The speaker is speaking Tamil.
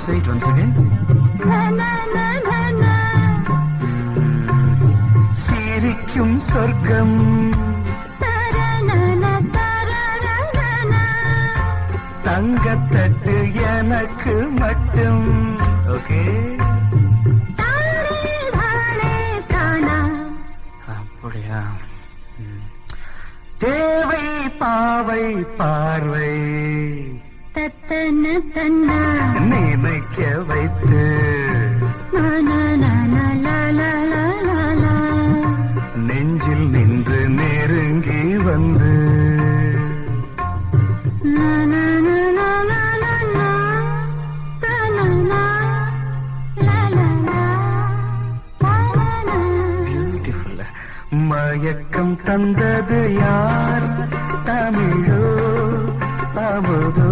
Say it once again. சிரிக்கும் சொர்க்கம் தங்கத்தட்டு எனக்கு மட்டும். ஓகே, அப்படியா? தேவை பாவை பார்வை நினைக்க வைத்து நெஞ்சில் நின்று நெருங்கி வந்து பியூட்டிஃபுல். மயக்கம் தந்தது யார்? தமிழோ அமுதோ